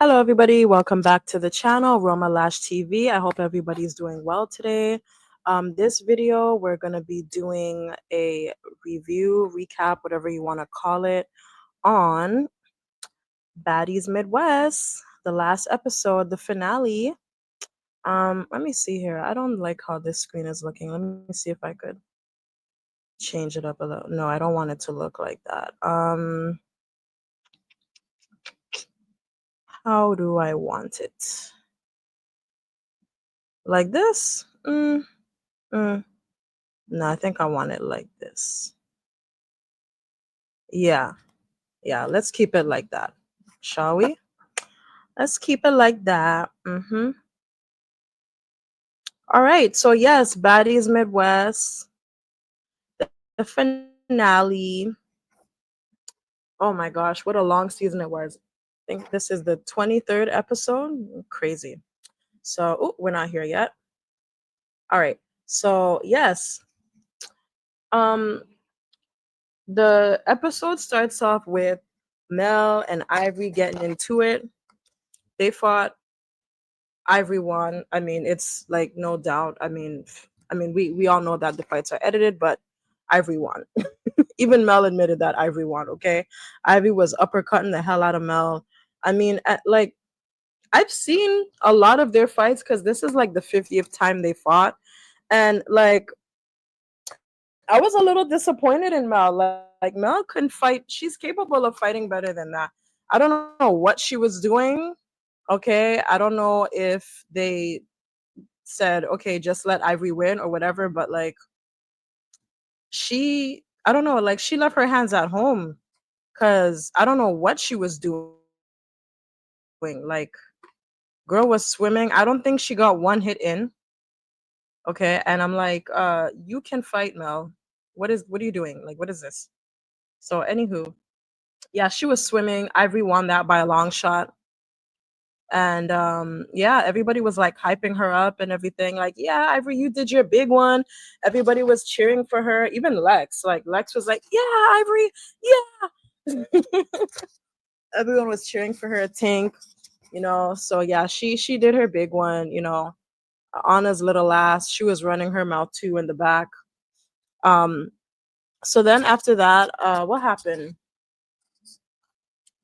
Hello, everybody. Welcome back to the channel, Roma Lash TV. I hope everybody's doing well today. This video, we're going to be doing a review, recap, whatever you want to call it, on Baddies Midwest, the last episode, the finale. Let me see here. I don't like how this screen is looking. Let me see if I could change it up a little. No, I don't want it to look like that. How do I want it? Like this? Mm. No, I think I want it like this. Yeah, yeah, let's keep it like that. Shall we? Let's keep it like that. All right, so yes, Baddies Midwest, the finale. Oh my gosh, what a long season it was. I think this is the 23rd episode. Crazy. So, we're not here yet. All right. So, yes. Um the episode starts off with Mel and Ivory getting into it. They fought. Ivory won. I mean, it's like no doubt. We all know that the fights are edited, but Ivory won. Even Mel admitted that Ivory won. Okay, Ivory was uppercutting the hell out of Mel. Like I've seen a lot of their fights because this is like the 50th time they fought, and like I was a little disappointed in Mel. Like Mel couldn't fight. She's capable of fighting better than that. I don't know what she was doing. Okay, I don't know if they said, okay, just let Ivory win or whatever, but like I don't know, like she left her hands at home because I don't know what she was doing. Like, girl was swimming. I don't think she got one hit in. Okay. And I'm like, you can fight, Mel. What are you doing? Like, what is this? So, anywho, yeah, she was swimming. Ivory won that by a long shot. And yeah, everybody was like hyping her up and everything, like, yeah, Ivory, you did your big one. Everybody was cheering for her, even Lex was like, yeah, Ivory, yeah. Everyone was cheering for her. Tink, so yeah, she did her big one. Anna's little ass, she was running her mouth too in the back. So then after that, what happened?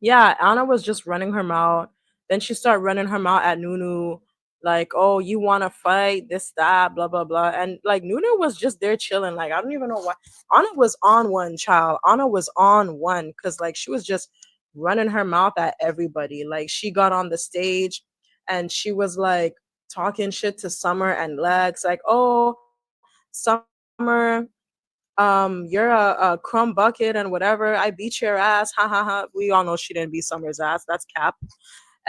Yeah, Anna was just running her mouth. Then she started running her mouth at Nunu, like, "Oh, you want to fight? This, that, blah, blah, blah." And like Nunu was just there chilling. Like, I don't even know why. Anna was on one, child. Anna was on one because like she was just running her mouth at everybody. Like she got on the stage and she was like talking shit to Summer and Lex, like, "Oh, Summer, you're a crumb bucket and whatever. I beat your ass. Ha ha ha." We all know she didn't beat Summer's ass. That's cap.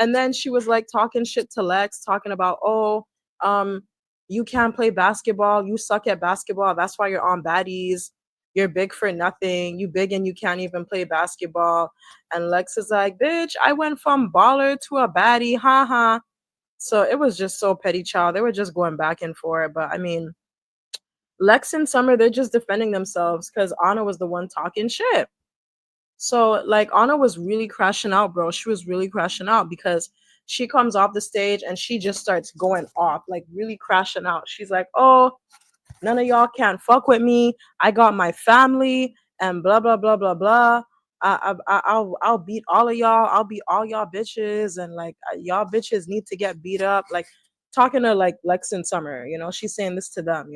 And then she was like talking shit to Lex, talking about, "Oh, um, you can't play basketball. You suck at basketball. That's why you're on Baddies. You're big for nothing. You big and you can't even play basketball." And Lex is like, "Bitch, I went from baller to a baddie. Ha ha." So it was just so petty, child. They were just going back and forth. But I mean, Lex and Summer, they're just defending themselves because Anna was the one talking shit. So like Anna was really crashing out, bro. She was really crashing out because she comes off the stage and she just starts going off, like really crashing out. She's like, "Oh, none of y'all can't fuck with me. I got my family and blah blah blah blah blah. I'll beat all of y'all. I'll beat all y'all bitches and like y'all bitches need to get beat up." Like talking to like Lex and Summer, she's saying this to them.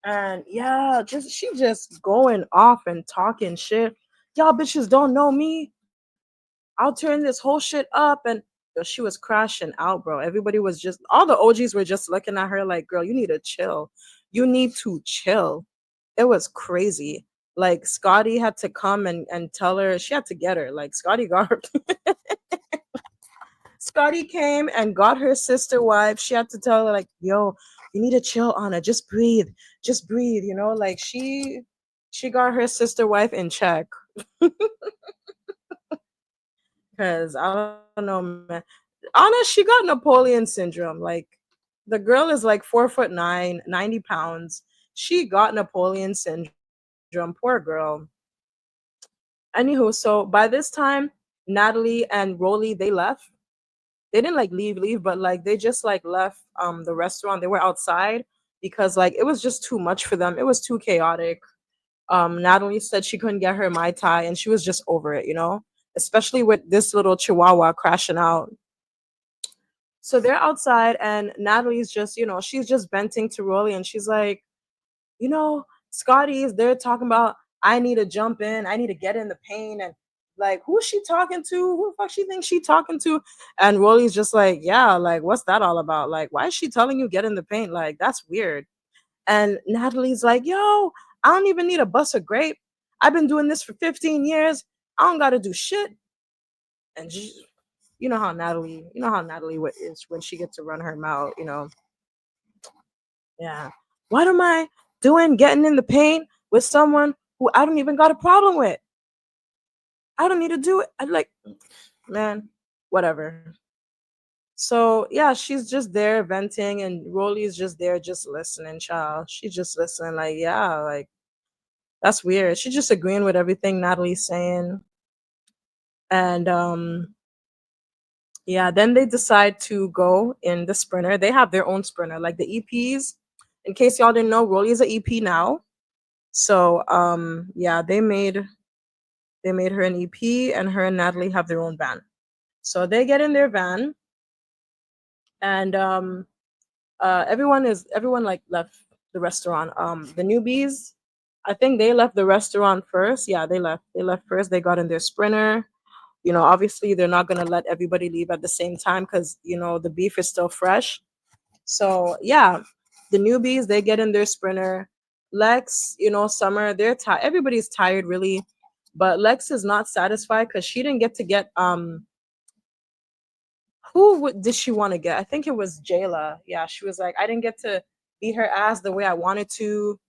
And yeah, just she just going off and talking shit. "Y'all bitches don't know me. I'll turn this whole shit up." And yo, she was crashing out, bro. Everybody was just all the OGs were just looking at her like, "Girl, you need to chill. You need to chill." It was crazy. Like Scotty had to come and tell her, she had to get her. Like Scotty got her. Scotty came and got her sister wife. She had to tell her, like, "Yo, you need to chill, Anna. Just breathe. Just breathe." Like she got her sister wife in check. Cause I don't know, man. Anna, she got Napoleon syndrome. Like the girl is like 4'9", 90 pounds. She got Napoleon syndrome. Poor girl. Anywho, so by this time, Natalie and Rolly, they left. They didn't like leave, but like they just like left the restaurant. They were outside because like it was just too much for them. It was too chaotic. Natalie said she couldn't get her Mai Tai and she was just over it, especially with this little chihuahua crashing out. So they're outside and Natalie's just, she's just venting to Rolly and she's like, Scotty's, they're talking about I need to jump in, I need to get in the paint, and like who's she talking to? Who the fuck she thinks she talking to? And Rolly's just like, yeah, like what's that all about? Like, why is she telling you get in the paint? Like, that's weird. And Natalie's like, yo, I don't even need a bus of grape. I've been doing this for 15 years. I don't gotta do shit. And you know how Natalie is when she gets to run her mouth. Yeah. What am I doing getting in the paint with someone who I don't even got a problem with? I don't need to do it. I like, man, whatever. So yeah, she's just there venting and Rolly's just there just listening, child. She's just listening, like, yeah, like that's weird. She's just agreeing with everything Natalie's saying. And yeah, then they decide to go in the sprinter. They have their own sprinter, like the EPs. In case y'all didn't know, Rolly is an EP now. So yeah, they made her an EP and her and Natalie have their own van. So they get in their van and everyone like left the restaurant. The newbies, I think they left the restaurant first. Yeah, they left first. They got in their sprinter. Obviously they're not gonna let everybody leave at the same time because the beef is still fresh. So yeah, the newbies, they get in their sprinter. Lex, Summer, they're tired. Everybody's tired really, but Lex is not satisfied because she didn't get to get did she want to get? I think it was Jayla. Yeah, she was like, I didn't get to beat her ass the way I wanted to.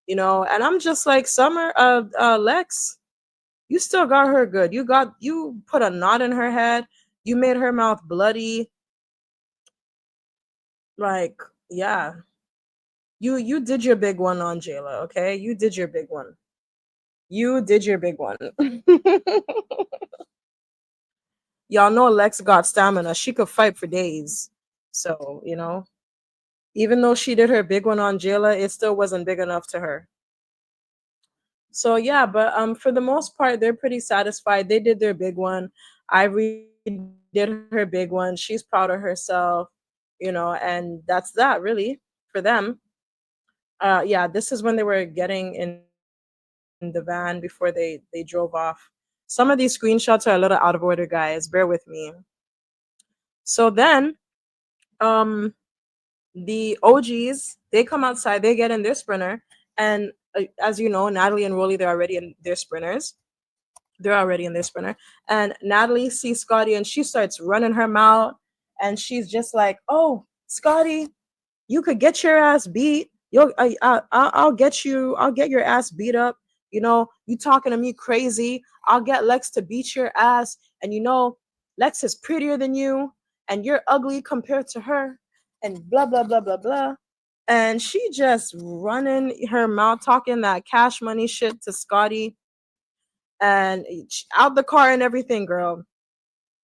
And I'm just like, Summer, Lex, you still got her good. You put a knot in her head. You made her mouth bloody. Like, yeah, you did your big one on Jayla. Okay, you did your big one. You did your big one. Y'all know Lex got stamina. She could fight for days. So even though she did her big one on Jayla, it still wasn't big enough to her. So yeah, but for the most part, they're pretty satisfied. They did their big one. Ivory did her big one. She's proud of herself, and that's that really for them. Yeah, this is when they were getting in the van before they drove off. Some of these screenshots are a little out of order, guys. Bear with me. So then, um, the OGs, they come outside, they get in their sprinter, and as you know, Natalie and Rolly, they're already in their sprinters. They're already in their sprinter, and Natalie sees Scotty, and she starts running her mouth, and she's just like, "Oh, Scotty, you could get your ass beat. I'll get you. I'll get your ass beat up. You talking to me crazy. I'll get Lex to beat your ass. And Lex is prettier than you, and you're ugly compared to her, and blah blah blah blah blah." And she just running her mouth, talking that cash money shit to Scotty, and out the car and everything, girl.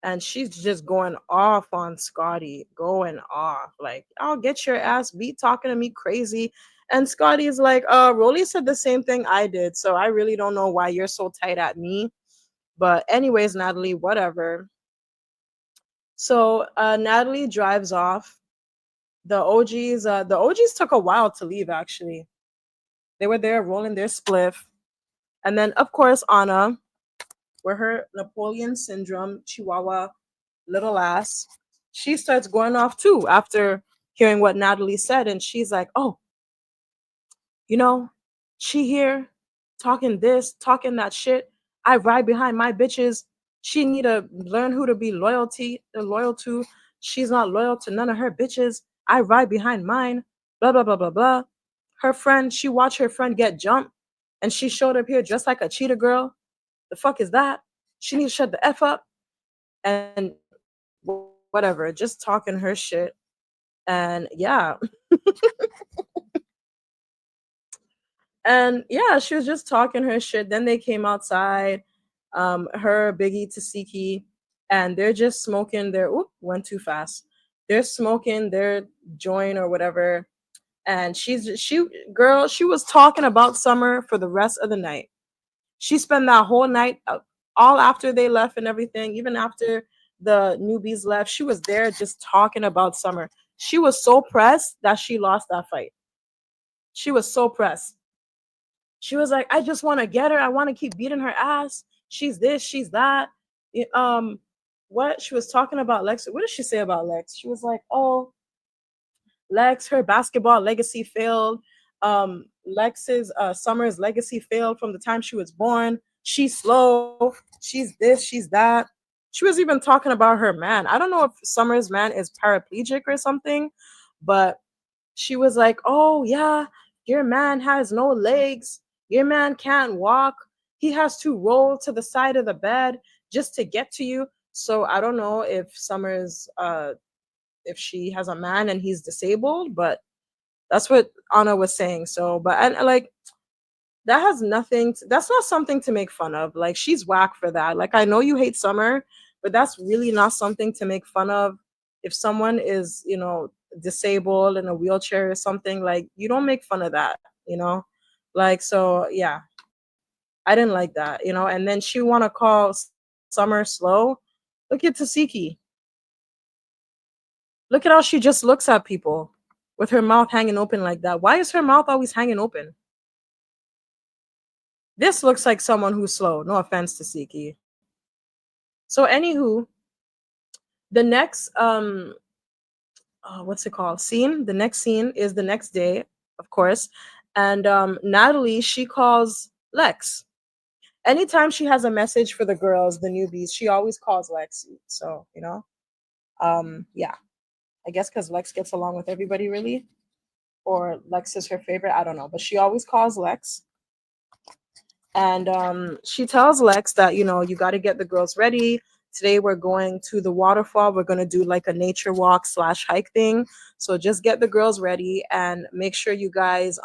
And she's just going off on Scotty, going off. Like, I'll get your ass beat talking to me crazy. And Scotty's like, Rolly said the same thing I did. So I really don't know why you're so tight at me. But anyways, Natalie, whatever. So Natalie drives off. The OGs took a while to leave, actually. They were there rolling their spliff. And then, of course, Anna, where her Napoleon syndrome, Chihuahua little ass, she starts going off too after hearing what Natalie said. And she's like, oh, you know, she here talking this, talking that shit. I ride behind my bitches. She need to learn who to be loyal to. She's not loyal to none of her bitches. I ride behind mine. Blah blah blah blah blah. Her friend, she watched her friend get jumped, and she showed up here dressed like a cheetah girl. The fuck is that? She needs to shut the f up and whatever, just talking her shit. And yeah, and she was just talking her shit. Then they came outside, her Biggie Tasiki. and they're just smoking their oop, went too fast. They're smoking their joint or whatever. And she was talking about Summer for the rest of the night. She spent that whole night, all after they left and everything, even after the newbies left, she was there just talking about Summer. She was so pressed that she lost that fight. She was so pressed. She was like, I just want to get her. I want to keep beating her ass. She's this, she's that. What she was talking about Lex. What did she say about Lex? She was like, oh, Lex, her basketball legacy failed. Lex's Summer's legacy failed from the time she was born. She's slow. She's this. She's that. She was even talking about her man. I don't know if Summer's man is paraplegic or something, but she was like, "Oh yeah, your man has no legs. Your man can't walk. He has to roll to the side of the bed just to get to you." So I don't know if she has a man and he's disabled, but that's what Anna was saying. So, but and like that has nothing. That's not something to make fun of. Like she's whack for that. Like I know you hate Summer, but that's really not something to make fun of. If someone is, disabled in a wheelchair or something, like you don't make fun of that. Like so. Yeah, I didn't like that. And then she want to call Summer slow. Look at Tasiki. Look at how she just looks at people with her mouth hanging open like that. Why is her mouth always hanging open? This looks like someone who's slow. No offense to Siki. So, anywho, the next what's it called? Scene. The next scene is the next day, of course, and Natalie she calls Lex. Anytime she has a message for the girls, the newbies, she always calls Lex. So yeah, I guess because Lex gets along with everybody really, or Lex is her favorite. I don't know, but she always calls Lex. And she tells Lex that, you got to get the girls ready. Today we're going to the waterfall. We're going to do like a nature walk slash hike thing. So just get the girls ready and make sure you guys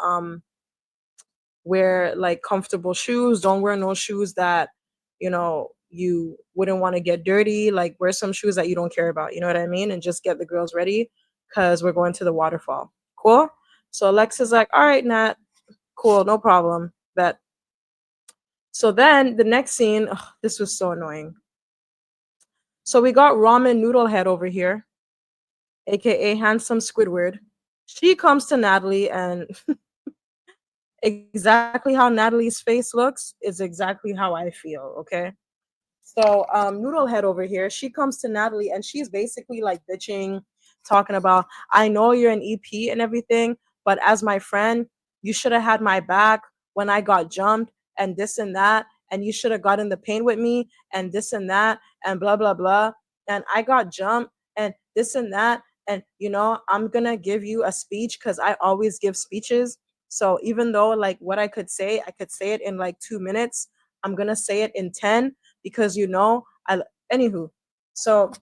wear like comfortable shoes. Don't wear no shoes that, you wouldn't want to get dirty. Like wear some shoes that you don't care about. You know what I mean? And just get the girls ready because we're going to the waterfall. Cool. So Lex is like, all right, Nat, cool, no problem. Bet. So then the next scene, ugh, this was so annoying. So we got Ramen Noodle Head over here, aka Handsome Squidward. She comes to Natalie, and exactly how Natalie's face looks is exactly how I feel, okay? So Noodlehead over here, she comes to Natalie and she's basically like bitching, talking about, I know you're an EP and everything, but as my friend, you should have had my back when I got jumped and this and that, and you should have got in the paint with me and this and that and blah blah blah. And I got jumped and this and that. And I'm gonna give you a speech because I always give speeches. So even though like what I could say it in like 2 minutes. I'm gonna say it in 10 because I anywho. So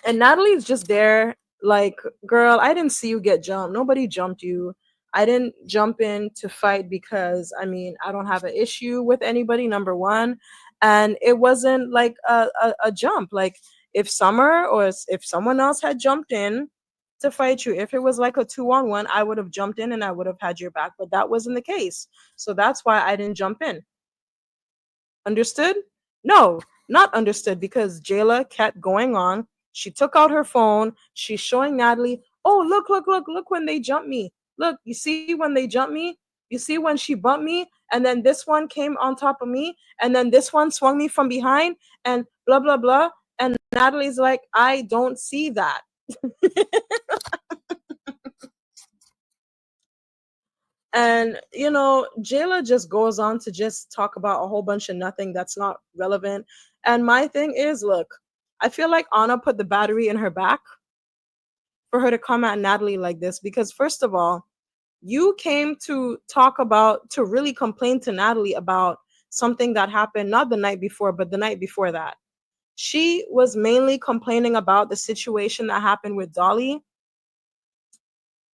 and Natalie's just there like, girl, I didn't see you get jumped. Nobody jumped you. I didn't jump in to fight because I mean I don't have an issue with anybody, number one. And it wasn't like a jump. Like if Summer or if someone else had jumped in to fight you, if it was like a 2-on-1, I would have jumped in and I would have had your back. But that wasn't the case. So that's why I didn't jump in. Understood? No, not understood because Jayla kept going on. She took out her phone. She's showing Natalie, oh, look, look, look, look when they jumped me. Look, you see when they jumped me? You see when she bumped me? And then this one came on top of me. And then this one swung me from behind and blah, blah, blah. And Natalie's like, I don't see that. And Jayla just goes on to just talk about a whole bunch of nothing that's not relevant. And my thing is, look, I feel like Anna put the battery in her back for her to come at Natalie like this because first of all, you came to really complain to Natalie about something that happened not the night before, but the night before that. She was mainly complaining about the situation that happened with Dolly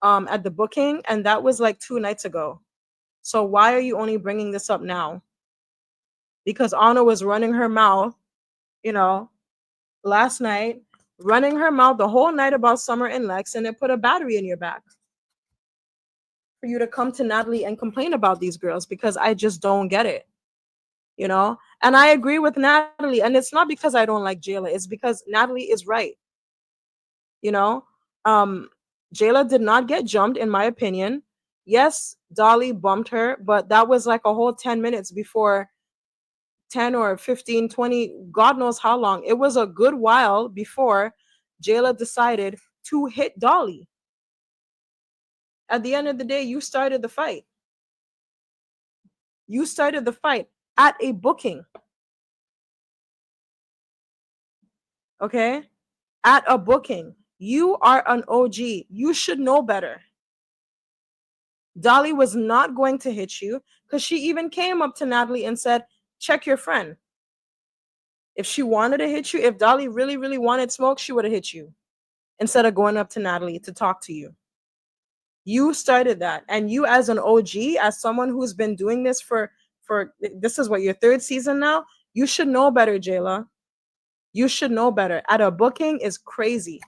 at the booking, and that was like 2 nights ago. So why are you only bringing this up now? Because Anna was running her mouth, you know, last night, running her mouth the whole night about Summer and Lex, and it put a battery in your back for you to come to Natalie and complain about these girls because I just don't get it, you know? And I agree with Natalie, and it's not because I don't like Jayla, it's because Natalie is right, you know? Um, Jayla did not get jumped, in my opinion. Yes, Dolly bumped her, but that was like a whole 10 minutes before 10 or 15, 20, God knows how long. It was a good while before Jayla decided to hit Dolly. At the end of the day, you started the fight. You started the fight at a booking, okay? At a booking. You are an OG. You should know better. Dolly was not going to hit you because she even came up to Natalie and said, check your friend. If she wanted to hit you, if Dolly really, really wanted smoke, she would have hit you instead of going up to Natalie to talk to you. You started that. And you as an OG, as someone who's been doing this for this is what your third season now, you should know better, Jayla. You should know better. At a booking is crazy.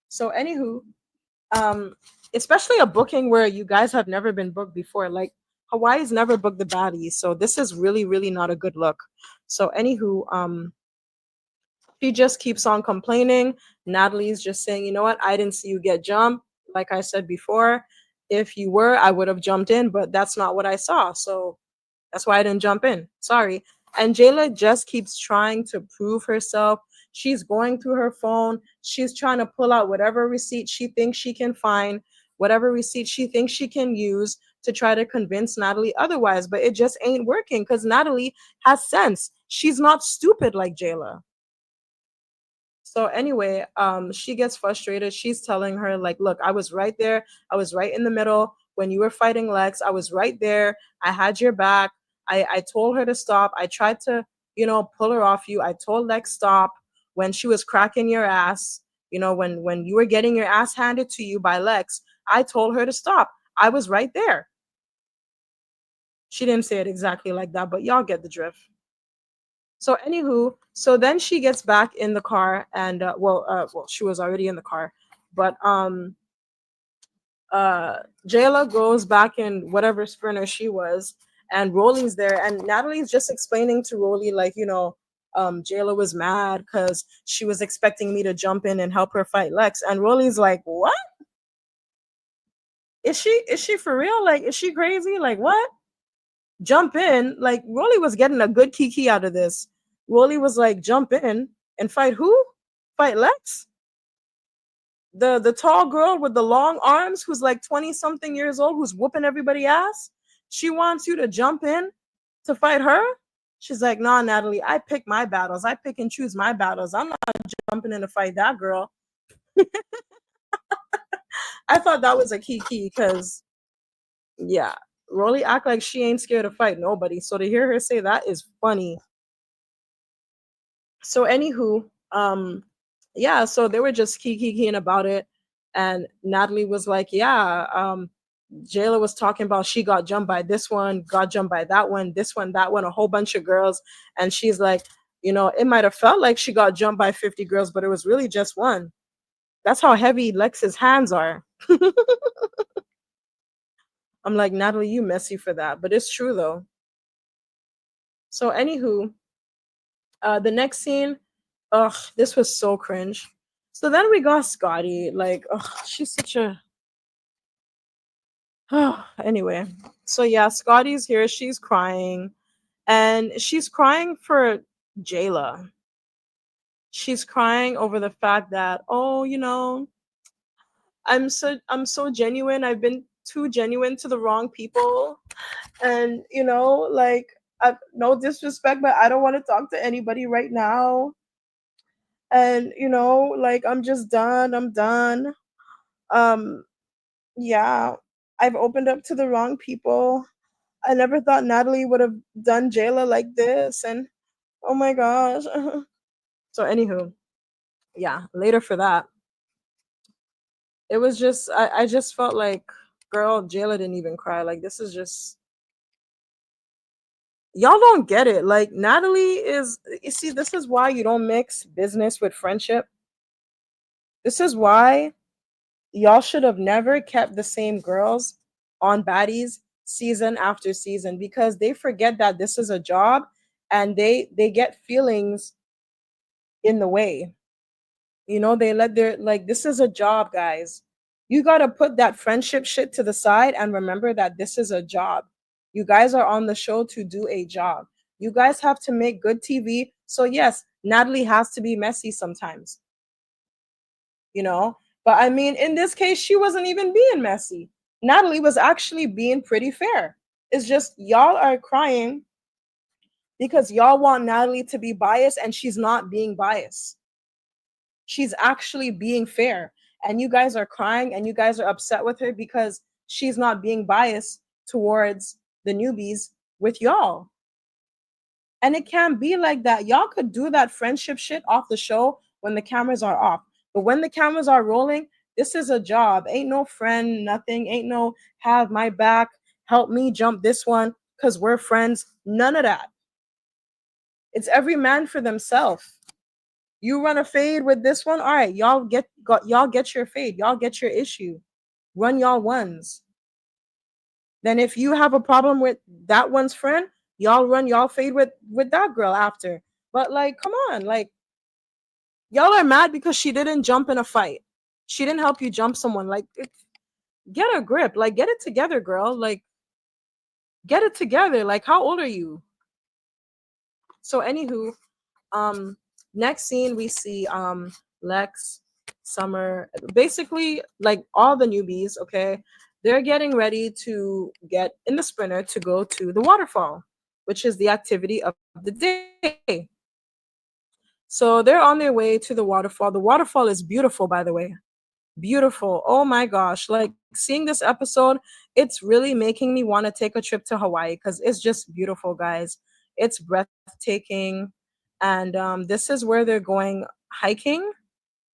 So anywho, um, especially a booking where you guys have never been booked before. Like Hawaii's never booked the baddies, so this is really, really not a good look. So anywho, she just keeps on complaining. Natalie's just saying, you know what? I didn't see you get jumped. Like I said before, if you were, I would have jumped in, but that's not what I saw. So that's why I didn't jump in. Sorry. And Jayla just keeps trying to prove herself. She's going through her phone. She's trying to pull out whatever receipt she thinks she can find, whatever receipt she thinks she can use to try to convince Natalie otherwise. But it just ain't working because Natalie has sense. She's not stupid like Jayla. So anyway, she gets frustrated. She's telling her, like, look, I was right there. I was right in the middle when you were fighting Lex. I was right there. I had your back. I told her to stop. I tried to, pull her off you. I told Lex stop when she was cracking your ass. When you were getting your ass handed to you by Lex, I told her to stop. I was right there. She didn't say it exactly like that, but y'all get the drift. So anywho, so then she gets back in the car and she was already in the car, but uh Jayla goes back in whatever sprinter she was, and Rolly's there, and Natalie's just explaining to Rolly like, Jayla was mad because she was expecting me to jump in and help her fight Lex, and Rolly's like, what? Is she for real? Like, is she crazy? Like, what? Jump in? Like, Rolly was getting a good kiki out of this. Rolly was like, jump in and fight who? Fight Lex? The tall girl with the long arms who's like 20 something years old who's whooping everybody ass? She wants you to jump in to fight her? She's like, nah, Natalie, I pick my battles. I pick and choose my battles. I'm not jumping in to fight that girl. I thought that was a key because, yeah, Rolly act like she ain't scared to fight nobody. So to hear her say that is funny. So anywho, yeah, so they were just keying about it, and Natalie was like, yeah, Jayla was talking about she got jumped by this one, got jumped by that one, this one, that one, a whole bunch of girls, and she's like, it might have felt like she got jumped by 50 girls, but it was really just one. That's how heavy Lex's hands are. I'm like, Natalie, you messy for that, but it's true though. So anywho, the next scene, ugh, this was so cringe. So then we got Scotty. Like, ugh, she's such a. Anyway, so yeah, Scotty's here. She's crying, and she's crying for Jayla. She's crying over the fact that, oh, I'm so genuine. I've been too genuine to the wrong people, and like, no disrespect, but I don't want to talk to anybody right now. And like, I'm just done. I'm done. Um, yeah, I've opened up to the wrong people. I never thought Natalie would have done Jayla like this, and oh my gosh. So anywho, yeah, later for that, it was just I just felt like, girl, Jayla didn't even cry. Like, this is just Y'all don't get it. Like Natalie is, you see, this is why you don't mix business with friendship. This is why y'all should have never kept the same girls on Baddies season after season, because they forget that this is a job, and they get feelings in the way. You know, they let their, like, this is a job, guys. You got to put that friendship shit to the side and remember that this is a job. You guys are on the show to do a job. You guys have to make good TV. So yes, Natalie has to be messy sometimes, you know? But I mean, in this case, she wasn't even being messy. Natalie was actually being pretty fair. It's just y'all are crying because y'all want Natalie to be biased, and she's not being biased. She's actually being fair. And you guys are crying and you guys are upset with her because she's not being biased towards the newbies with y'all. And it can't be like that. Y'all could do that friendship shit off the show when the cameras are off. But when the cameras are rolling, this is a job. Ain't no friend, nothing. Ain't no have my back, help me jump this one because we're friends. None of that. It's every man for themselves. You run a fade with this one, all right. Y'all get your fade. Y'all get your issue. Run y'all ones. Then if you have a problem with that one's friend, y'all run y'all fade with that girl after. But like, come on, like y'all are mad because she didn't jump in a fight. She didn't help you jump someone. Like, get a grip. Like, get it together, girl. Like, get it together. Like, how old are you? So, anywho, um, next scene we see Lex, Summer, basically like all the newbies. Okay, they're getting ready to get in the sprinter to go to the waterfall, which is the activity of the day. So they're on their way to the waterfall. The waterfall is beautiful, by the way. Beautiful. Oh my gosh. Like seeing this episode, it's really making me want to take a trip to Hawaii because it's just beautiful, guys. It's breathtaking. And this is where they're going hiking,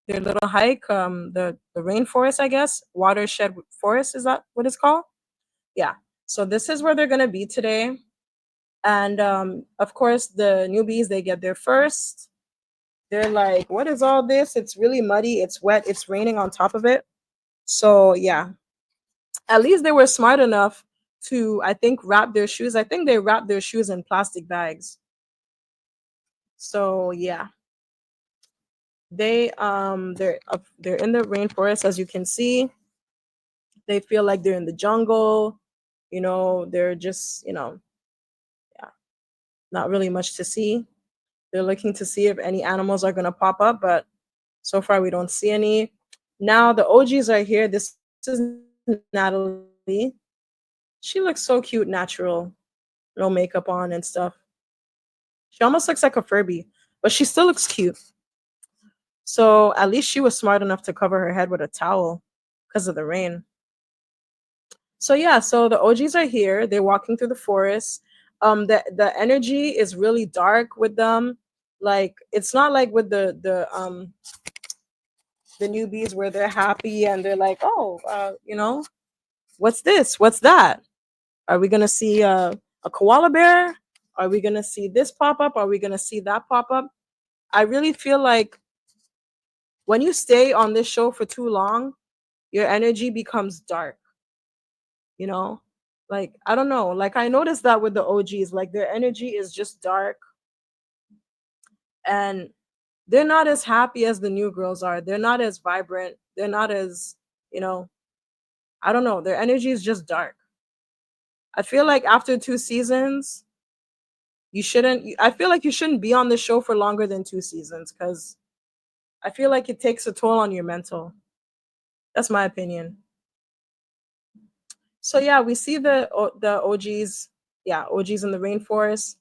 their little hike, the rainforest, I guess. Watershed forest, is that what it's called? Yeah. So this is where they're gonna be today. And of course the newbies, they get there first. They're like, what is all this? It's really muddy, it's wet, it's raining on top of it. So yeah, at least they were smart enough to, I think, wrap their shoes. I think they wrapped their shoes in plastic bags. So yeah, they're in the rainforest, as you can see. They feel like they're in the jungle. You know, they're just, yeah, not really much to see. They're looking to see if any animals are gonna pop up, but so far we don't see any. Now the OGs are here. This is Natalie. She looks so cute, natural, no makeup on and stuff. She almost looks like a Furby, but she still looks cute. So at least she was smart enough to cover her head with a towel because of the rain. So yeah, so the OGs are here. They're walking through the forest. The energy is really dark with them. Like it's not like with the newbies where they're happy and they're like, oh, what's this? What's that? Are we gonna see a koala bear? Are we gonna see this pop up? Are we gonna see that pop up? I really feel like when you stay on this show for too long, your energy becomes dark, you know? Like, I don't know. Like, I noticed that with the OGs, like, their energy is just dark and they're not as happy as the new girls are. They're not as vibrant. They're not as, you know, I don't know. Their energy is just dark. I feel like after 2 seasons, I feel like you shouldn't be on the show for longer than 2 seasons because I feel like it takes a toll on your mental. That's my opinion. So yeah, we see the OGs, yeah, OGs in the rainforest.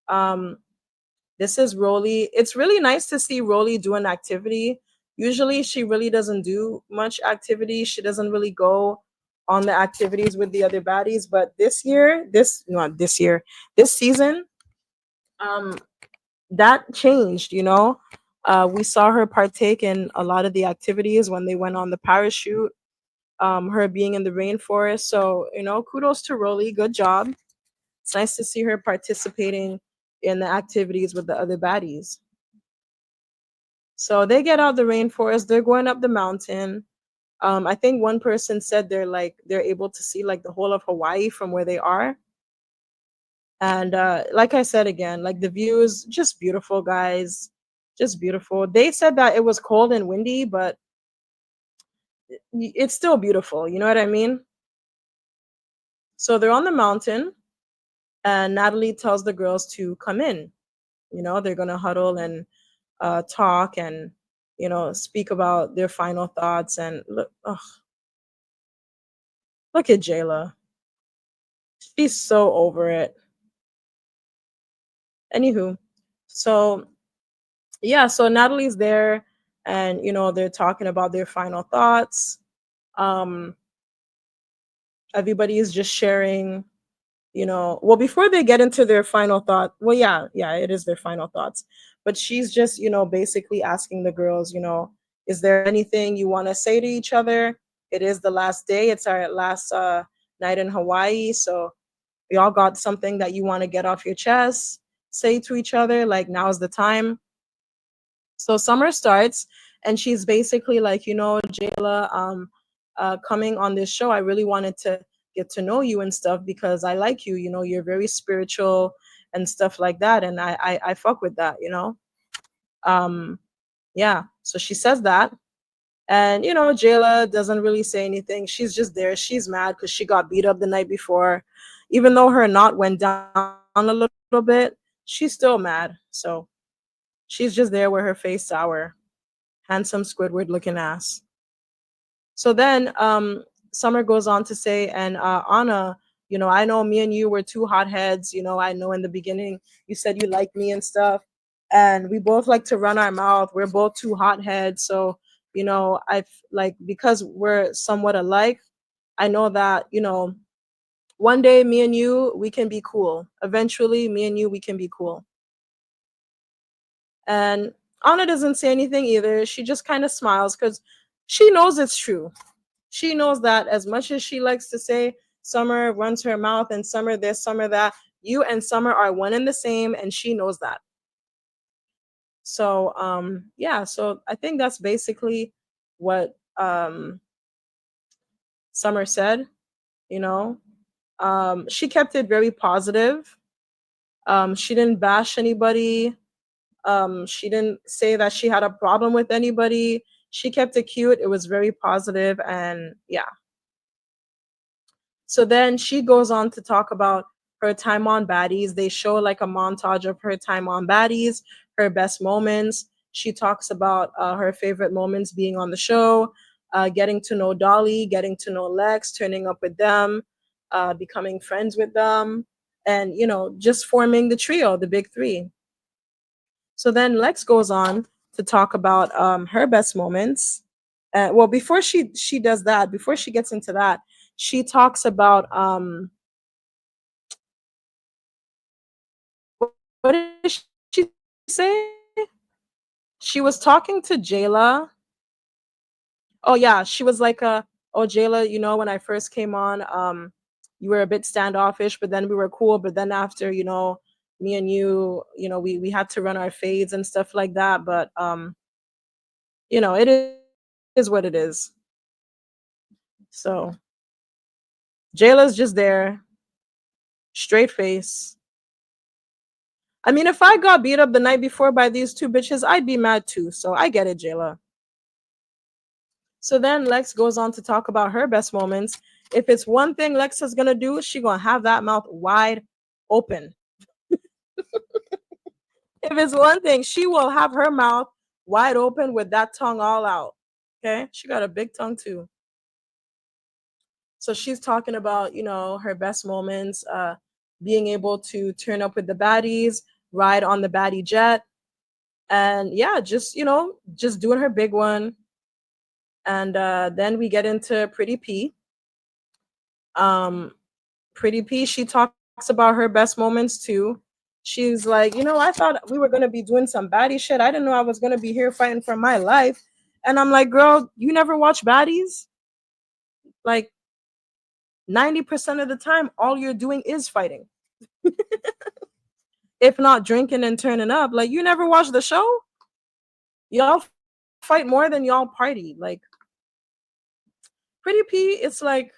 Um, this is Rolly. It's really nice to see Rolly do an activity. Usually, she really doesn't do much activity. She doesn't really go on the activities with the other baddies. But this year, this not this year, this season, um, that changed. We saw her partake in a lot of the activities when they went on the parachute. Her being in the rainforest. So, kudos to Rolly. Good job. It's nice to see her participating in the activities with the other baddies. So they get out the rainforest, they're going up the mountain. I think one person said they're able to see like the whole of Hawaii from where they are. And like I said again, like the views just beautiful, guys. Just beautiful. They said that it was cold and windy, but it's still beautiful. You know what I mean? So they're on the mountain, and Natalie tells the girls to come in. They're gonna huddle and talk and speak about their final thoughts. And look, ugh, look at Jayla. She's so over it. Anywho, so yeah, so Natalie's there, and they're talking about their final thoughts. Um, Everybody is just sharing. Well, before they get into their final thought, well, yeah, it is their final thoughts, but she's just basically asking the girls, is there anything you want to say to each other? It is the last day. It's our last night in Hawaii, so y'all got something that you want to get off your chest, say to each other, like now's the time. So summer starts, and she's basically like, Jayla, coming on this show, I really wanted to get to know you and stuff because I like you. You're very spiritual and stuff like that, and I fuck with that. Um, yeah. So she says that, and Jayla doesn't really say anything. She's just there. She's mad because she got beat up the night before, even though her knot went down a little bit. She's still mad. So she's just there with her face sour, handsome Squidward looking ass. So then Summer goes on to say, and Anna, I know me and you were two hotheads. I know in the beginning you said you liked me and stuff. And we both like to run our mouth. We're both two hotheads. So, I've like, because we're somewhat alike, I know that, one day me and you, we can be cool. Eventually, me and you, we can be cool. And Anna doesn't say anything either. She just kind of smiles because she knows it's true. She knows that as much as she likes to say Summer runs her mouth and Summer this, Summer that, you and Summer are one and the same, and she knows that. So yeah, so I think that's basically what Summer said, you know. She kept it very positive. She didn't bash anybody. She didn't say that she had a problem with anybody. She kept it cute. It was very positive, and yeah. So then she goes on to talk about her time on Baddies. They show like a montage of her time on Baddies, her best moments. She talks about her favorite moments being on the show, getting to know Dolly, getting to know Lex, turning up with them, becoming friends with them, and just forming the trio, the big three. So then Lex goes on to talk about her best moments. Well, before she does that, before she gets into that, she talks about what did she say? She was talking to Jayla. Oh yeah, she was like, "Oh Jayla, when I first came on, you were a bit standoffish, but then we were cool. But then after, me and you, we had to run our fades and stuff like that. But it is what it is." So Jayla's just there, straight face. I mean, if I got beat up the night before by these two bitches, I'd be mad too. So I get it, Jayla. So then Lex goes on to talk about her best moments. If it's one thing Lex is gonna do, she gonna have that mouth wide open. If it's one thing, she will have her mouth wide open with that tongue all out. Okay, she got a big tongue too. So she's talking about, her best moments, being able to turn up with the baddies, ride on the baddie jet, and yeah, just doing her big one. And then we get into Pretty P. Um, Pretty P, she talks about her best moments too. She's like, I thought we were gonna be doing some baddie shit. I didn't know I was gonna be here fighting for my life. And I'm like, girl, you never watch baddies? Like 90% of the time, all you're doing is fighting. if not drinking and turning up. Like, you never watched the show? Y'all fight more than y'all party. Like, Pretty P, it's like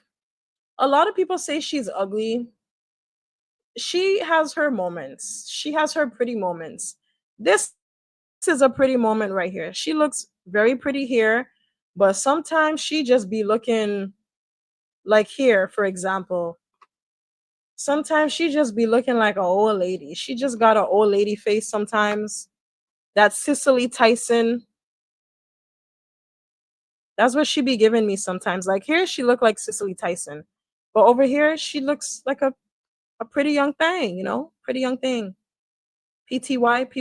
a lot of people say she's ugly. She has her moments. She has her pretty moments. This is a pretty moment right here. She looks very pretty here, but sometimes she just be looking like here, for example. Sometimes she just be looking like an old lady. She just got an old lady face sometimes. That Cicely Tyson, that's what she be giving me sometimes. Like here, she look like Cicely Tyson, but over here, she looks like a pretty young thing. Pretty young thing. PYT.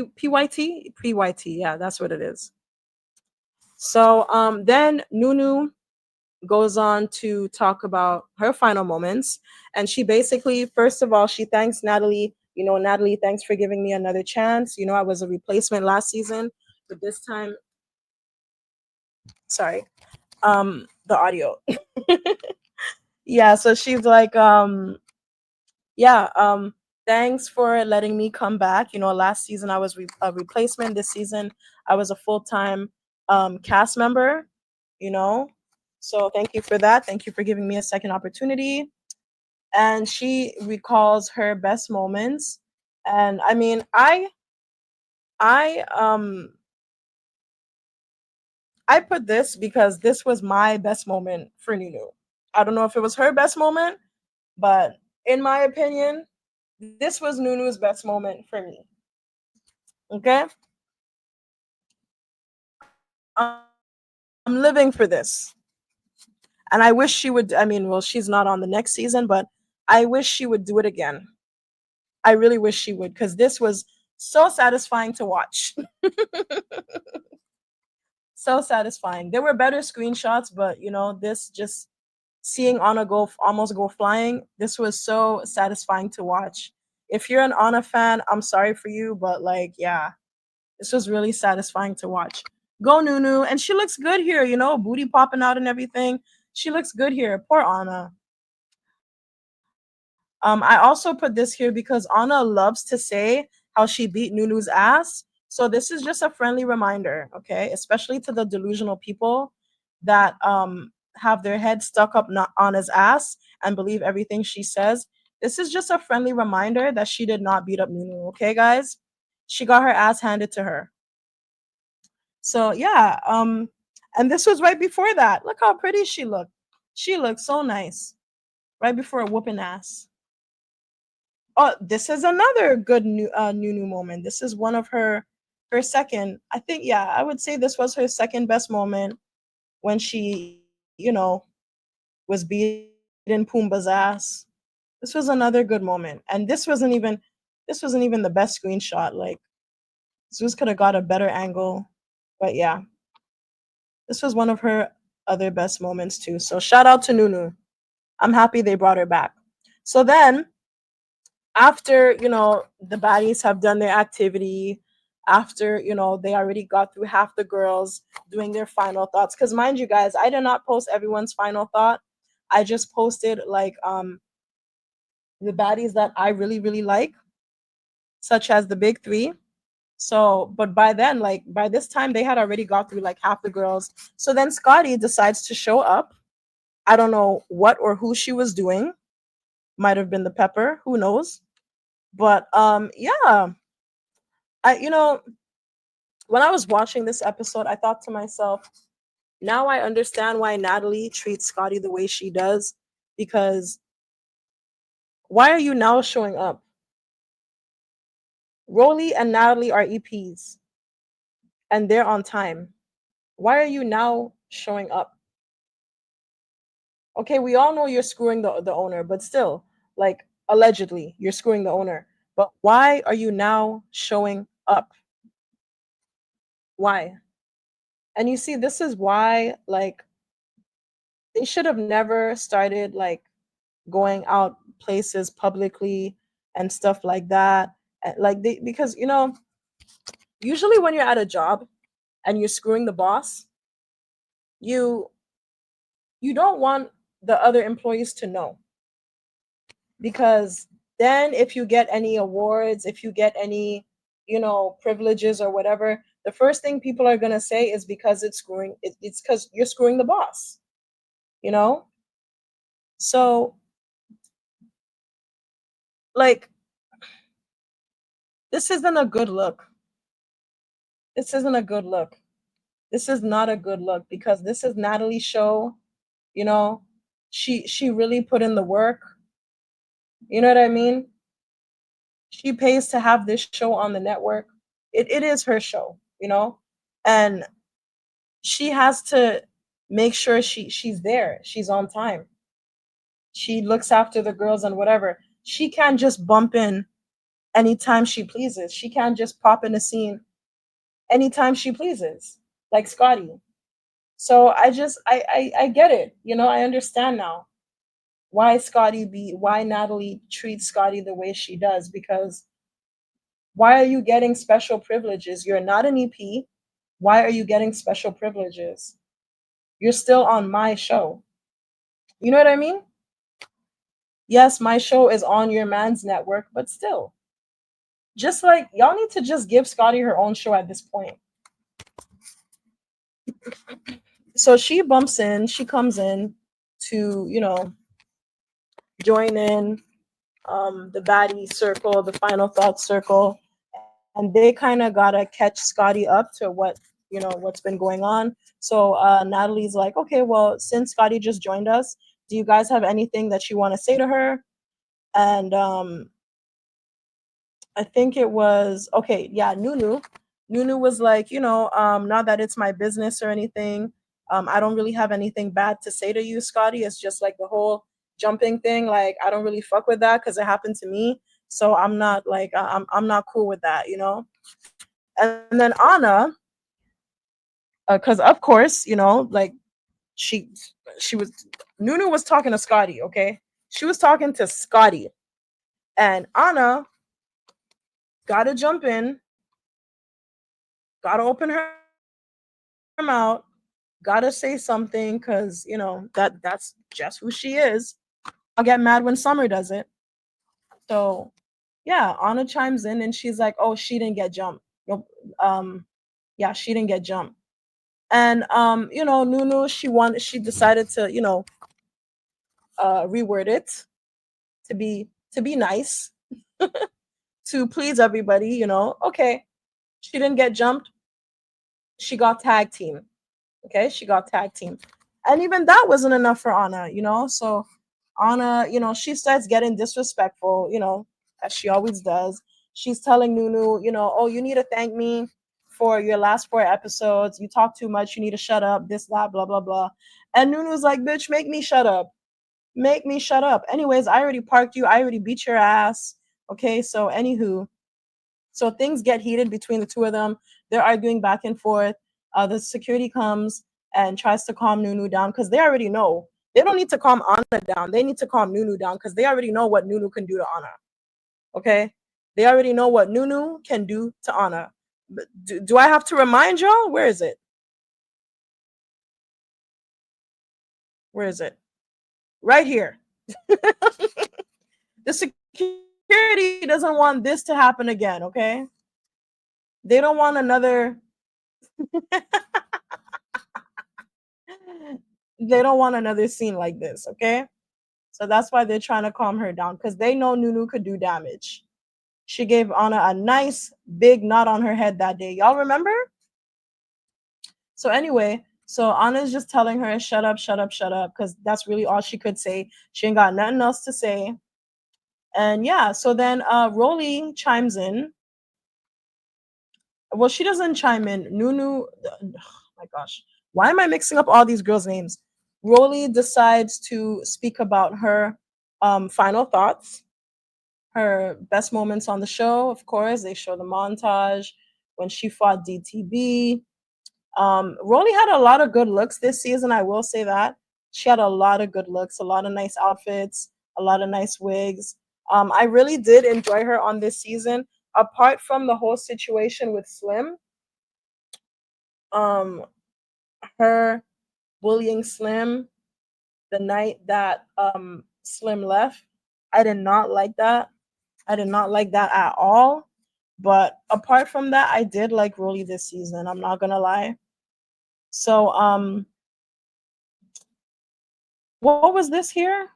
Yeah, that's what it is. So then Nunu goes on to talk about her final moments, and she basically, first of all, she thanks Natalie. Natalie, thanks for giving me another chance. I was a replacement last season, but this time, sorry, the audio. Yeah, so she's like, yeah, thanks for letting me come back. Last season I was a replacement. This season I was a full-time cast member, you know. So thank you for that. Thank you for giving me a second opportunity. And she recalls her best moments. And I mean, I I put this because this was my best moment for Nunu. I don't know if it was her best moment, but in my opinion, this was Nunu's best moment for me. Okay? I'm living for this. And I wish she would, I mean, well, she's not on the next season, but I wish she would do it again. I really wish she would, because this was so satisfying to watch. So satisfying. There were better screenshots, but this just seeing Anna almost go flying, this was so satisfying to watch. If you're an Anna fan, I'm sorry for you, but like, yeah, this was really satisfying to watch. Go Nunu, and she looks good here, booty popping out and everything. She looks good here. Poor Anna. I also put this here because Anna loves to say how she beat Nunu's ass. So this is just a friendly reminder, okay? Especially to the delusional people that have their head stuck up Anna's ass and believe everything she says. This is just a friendly reminder that she did not beat up Nunu, okay, guys? She got her ass handed to her. So yeah, and this was right before that. Look how pretty she looked. She looked so nice right before a whooping ass. Oh, this is another good Nunu moment. This is one of her second. I think, yeah, I would say this was her second best moment when she, was beating Pumbaa's ass. This was another good moment, and this wasn't even the best screenshot. Like Zeus could have got a better angle, but yeah, this was one of her other best moments too. So shout out to Nunu. I'm happy they brought her back. So then after the baddies have done their activity, after they already got through half the girls doing their final thoughts, because mind you guys, I did not post everyone's final thought. I just posted like the baddies that I really really like, such as the big three. So but by then, like by this time, they had already got through like half the girls. So then Scotty decides to show up. I don't know what or who she was doing. Might have been the pepper, who knows. But yeah, I when I was watching this episode, I thought to myself, now I understand why Natalie treats Scotty the way she does. Because why are you now showing up? Rolly and Natalie are EPs and they're on time. Why are you now showing up? Okay, we all know you're screwing the owner, but still, like allegedly, you're screwing the owner. But why are you now showing up? Why? And you see, this is why, like, they should have never started like going out places publicly and stuff like that. Like they, because usually when you're at a job and you're screwing the boss, you you don't want the other employees to know, because Then if you get any awards, if you get any, privileges or whatever, the first thing people are going to say is because it's because you're screwing the boss, you know? So, like, this isn't a good look. This isn't a good look. This is not a good look because this is Natalie's show, you know? She really put in the work. You know what I mean? She pays to have this show on the network. It is her show, and she has to make sure she's there. She's on time. She looks after the girls and whatever. She can't just bump in anytime she pleases. She can't just pop in a scene anytime she pleases, like Scotty. So I get it. I understand now why Natalie treats Scotty the way she does, because why are you getting special privileges? You're not an EP. Why are you getting special privileges? You're still on my show. You know what I mean? Yes, my show is on your man's network, but still, just like y'all need to just give Scotty her own show at this point. So she comes in to, join in the baddie circle, the final thought circle, and they kind of gotta catch Scotty up to what's been going on. So Natalie's like, okay, well, since Scotty just joined us, do you guys have anything that you want to say to her? And I think it was okay. Yeah, Nunu. Nunu was like, not that it's my business or anything. I don't really have anything bad to say to you, Scotty. It's just like the whole jumping thing. Like, I don't really fuck with that because it happened to me. So I'm not like I'm not cool with that. And then Anna, because of course, like she she was Nunu was talking to Scotty. Okay, she was talking to Scotty, and Anna gotta jump in, gotta open her mouth, gotta say something because that's just who she is. And y'all get mad when Summer does it. So yeah, Anna chimes in and she's like, "Oh, she didn't get jumped. Nope. Yeah, she didn't get jumped." And Nunu, she decided to reword it to be nice to please everybody. Okay, she didn't get jumped. She got tag team. Okay, she got tag team. And even that wasn't enough for Anna. So Anna, she starts getting disrespectful, as she always does. She's telling Nunu, oh, you need to thank me for your last 4 episodes. You talk too much. You need to shut up. This, that, blah, blah, blah. And Nunu's like, bitch, make me shut up. Make me shut up. Anyways, I already parked you. I already beat your ass. Okay, so anywho, so things get heated between the two of them. They're arguing back and forth. The security comes and tries to calm Nunu down because they already know. They don't need to calm Anna down. They need to calm Nunu down because they already know what Nunu can do to Anna. Okay? They already know what Nunu can do to Anna. Do I have to remind y'all? Where is it? Where is it? Right here. The security doesn't want this to happen again, okay? They don't want another they don't want another scene like this, okay? So that's why they're trying to calm her down because they know Nunu could do damage. She gave Anna a nice big knot on her head that day. Y'all remember? So anyway, so Anna's just telling her, shut up, shut up, shut up, because that's really all she could say. She ain't got nothing else to say. And yeah, so then Rolly chimes in. Well, she doesn't chime in. Nunu, oh my gosh, why am I mixing up all these girls' names? Rolly decides to speak about her final thoughts, her best moments on the show. Of course, they show the montage when she fought DTB. Rolly had a lot of good looks this season. I will say that she had a lot of good looks, a lot of nice outfits, a lot of nice wigs. I really did enjoy her on this season. Apart from the whole situation with Slim, um, her bullying Slim the night that Slim left, I did not like that. I did not like that at all. But apart from that, I did like Rolly this season. I'm not gonna lie. So what was this here?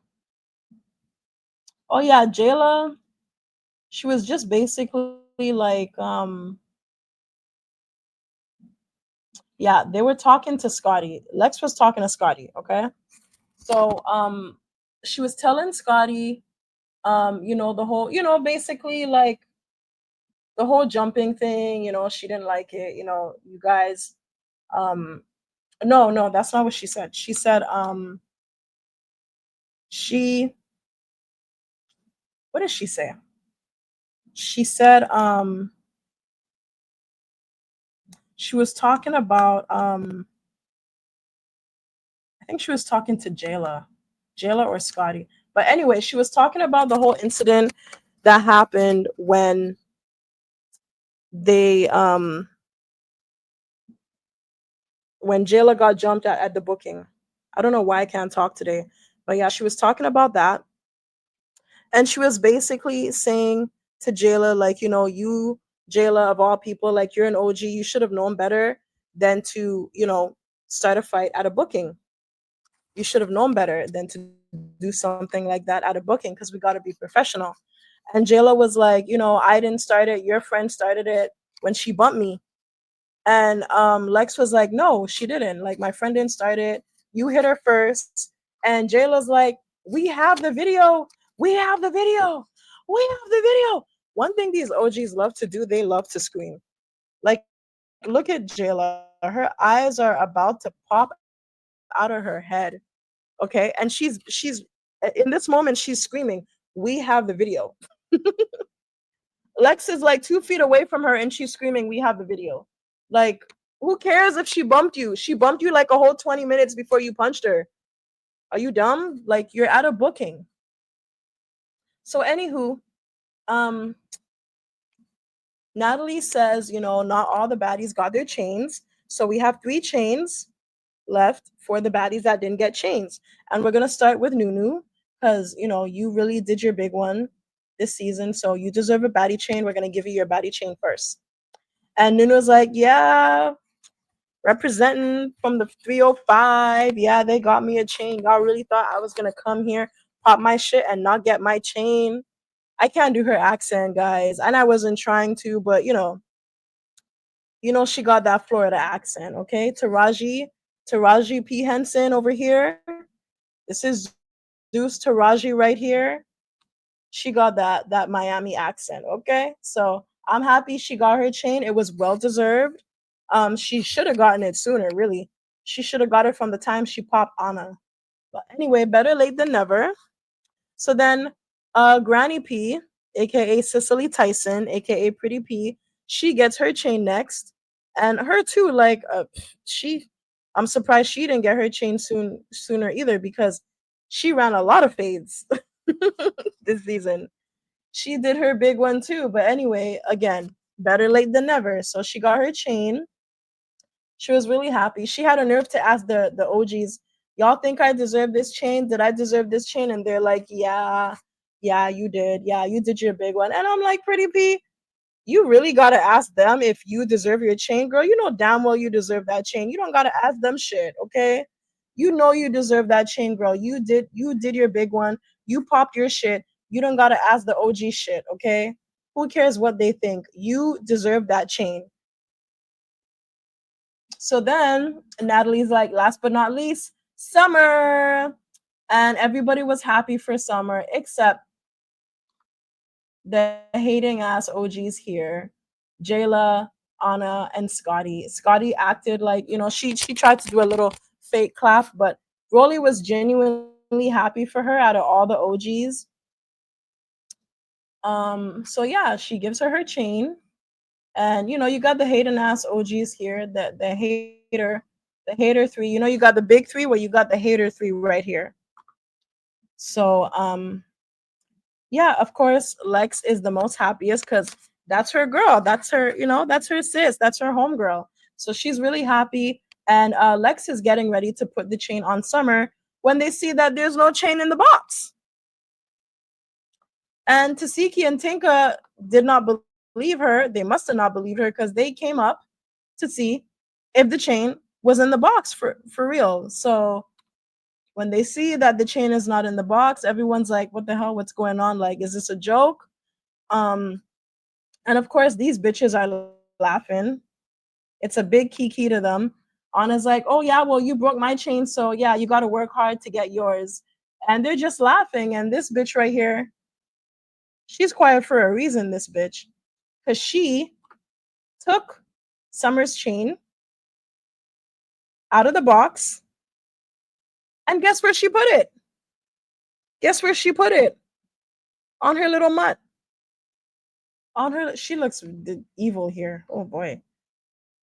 Oh yeah, Jayla. She was just basically like yeah, they were talking to Scotty. Lex was talking to Scotty, okay? So she was telling Scotty the whole, basically like the whole jumping thing, she didn't like it, you guys no, no, that's not what she said. She said she what did she say? She said she was talking about I think she was talking to Jayla or Scotty. But anyway, she was talking about the whole incident that happened they when Jayla got jumped at the booking. I don't know why I can't talk today. But yeah, she was talking about that. And she was basically saying to Jayla, like, Jayla, of all people, like, you're an OG. You should have known better than to, start a fight at a booking. You should have known better than to do something like that at a booking because we got to be professional. And Jayla was like, I didn't start it. Your friend started it when she bumped me. And Lex was like, no, she didn't. Like, my friend didn't start it. You hit her first. And Jayla's like, we have the video. We have the video. We have the video. One thing these OGs love to do, they love to scream. Like, look at Jayla. Her eyes are about to pop out of her head. Okay. And she's in this moment, she's screaming, we have the video. Lex is like 2 feet away from her and she's screaming, we have the video. Like, who cares if she bumped you? She bumped you like a whole 20 minutes before you punched her. Are you dumb? Like, you're at a booking. So, anywho, um, Natalie says, not all the baddies got their chains. So we have 3 chains left for the baddies that didn't get chains. And we're gonna start with Nunu, because you really did your big one this season. So you deserve a baddie chain. We're gonna give you your baddie chain first. And Nunu's like, yeah, representing from the 305. Yeah, they got me a chain. Y'all really thought I was gonna come here, pop my shit, and not get my chain. I can't do her accent, guys, and I wasn't trying to, but she got that Florida accent. Okay, Taraji P Henson over here. This is Zeus Taraji right here. She got that Miami accent. Okay, so I'm happy she got her chain. It was well deserved. She should have gotten it sooner. Really, she should have got it from the time she popped Anna. But anyway, better late than never. So then, Granny P, aka Cicely Tyson, aka Pretty P, she gets her chain next, and her too. Like, she, I'm surprised she didn't get her chain sooner either because she ran a lot of fades this season. She did her big one too, but anyway, again, better late than never. So she got her chain. She was really happy. She had a nerve to ask the OGs, "Y'all think I deserve this chain? Did I deserve this chain?" And they're like, "Yeah, yeah, you did. Yeah, you did your big one." And I'm like, "Pretty P, you really gotta ask them if you deserve your chain, girl. You know damn well you deserve that chain. You don't gotta ask them shit, okay? You know you deserve that chain, girl. You did your big one. You popped your shit. You don't gotta ask the OG shit, okay? Who cares what they think? You deserve that chain." So then Natalie's like, last but not least, Summer. And everybody was happy for Summer except the hating ass OGs here, Jayla, Anna, and Scotty. Scotty acted like, she tried to do a little fake clap, but Rolly was genuinely happy for her out of all the OGs. So yeah, she gives her her chain. And you got the hating ass OGs here, the hater 3. You got the big 3 where you got the hater 3 right here. So yeah, of course Lex is the most happiest because that's her girl. That's her, that's her sis. That's her homegirl. So she's really happy. And Lex is getting ready to put the chain on Summer when they see that there's no chain in the box. And Tasiki and Tinka did not believe her. They must have not believed her because they came up to see if the chain was in the box for real. So when they see that the chain is not in the box, everyone's like, "What the hell? What's going on? Like, is this a joke?" Um, and of course, these bitches are laughing. It's a big kiki to them. Anna's like, "Oh yeah, well you broke my chain, so yeah, you got to work hard to get yours." And they're just laughing. And this bitch right here, she's quiet for a reason. This bitch, because she took Summer's chain out of the box, and guess where she put it? Guess where she put it? On her little mutt. On her, she looks evil here. Oh boy.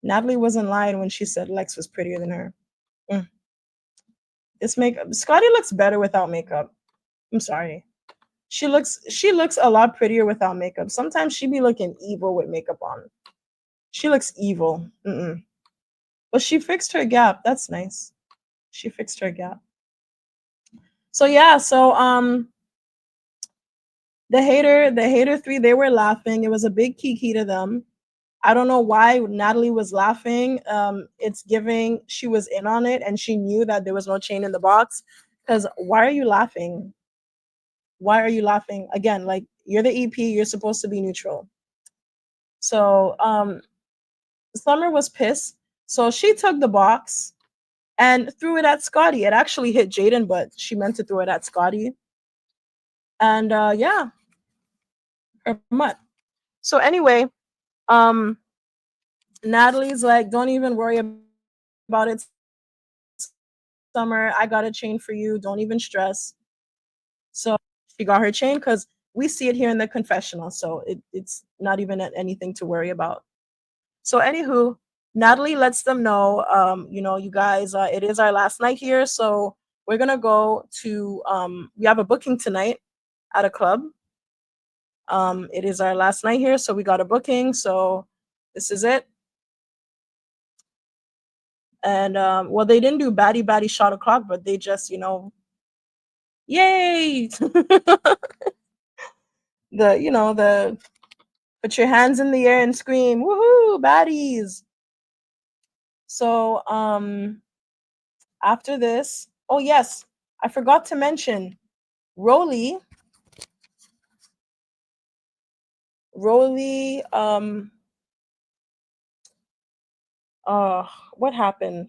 Natalie wasn't lying when she said Lex was prettier than her. Mm. This makeup, Scotty looks better without makeup. I'm sorry. She looks a lot prettier without makeup. Sometimes she be looking evil with makeup on. She looks evil. Mm-mm. But she fixed her gap. That's nice. She fixed her gap. So yeah, so the hater three, they were laughing. It was a big kiki to them. I don't know why Natalie was laughing. It's giving she was in on it and she knew that there was no chain in the box. Because why are you laughing? Why are you laughing? Again, like you're the EP, you're supposed to be neutral. So Summer was pissed. So she took the box and threw it at Scotty. It actually hit Jaden, but she meant to throw it at Scotty. And yeah, her mutt. So anyway, um, Natalie's like, don't even worry about it, Summer. I got a chain for you. Don't even stress. So she got her chain because we see it here in the confessional. So it's not even anything to worry about. So anywho, Natalie lets them know, you guys, it is our last night here. So we're gonna go to we have a booking tonight at a club. It is our last night here, so we got a booking. So this is it. And well, they didn't do baddie shot o'clock, but they just, yay. The put your hands in the air and scream, woohoo, baddies. So after this, oh yes, I forgot to mention Roly. Roly, what happened?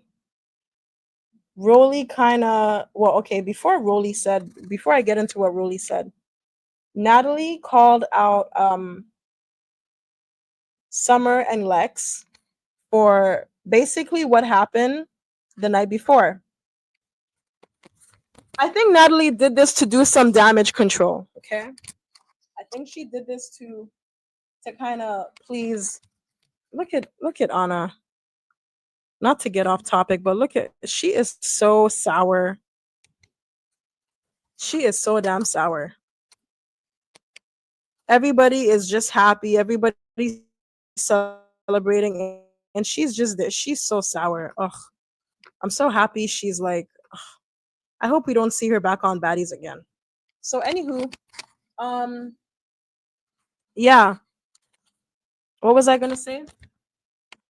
Roly kind of, well, okay, before I get into what Roly said, Natalie called out Summer and Lex for basically what happened the night before. I think Natalie did this to do some damage control. Okay, I think she did this to kind of please. Look at Anna. Not to get off topic, but look at she is so sour. She is so damn sour. Everybody is just happy. Everybody's celebrating, and she's just there. She's so sour. Ugh. I'm so happy. She's like, ugh. I hope we don't see her back on Baddies again. So, anywho, um, yeah. What was I gonna say?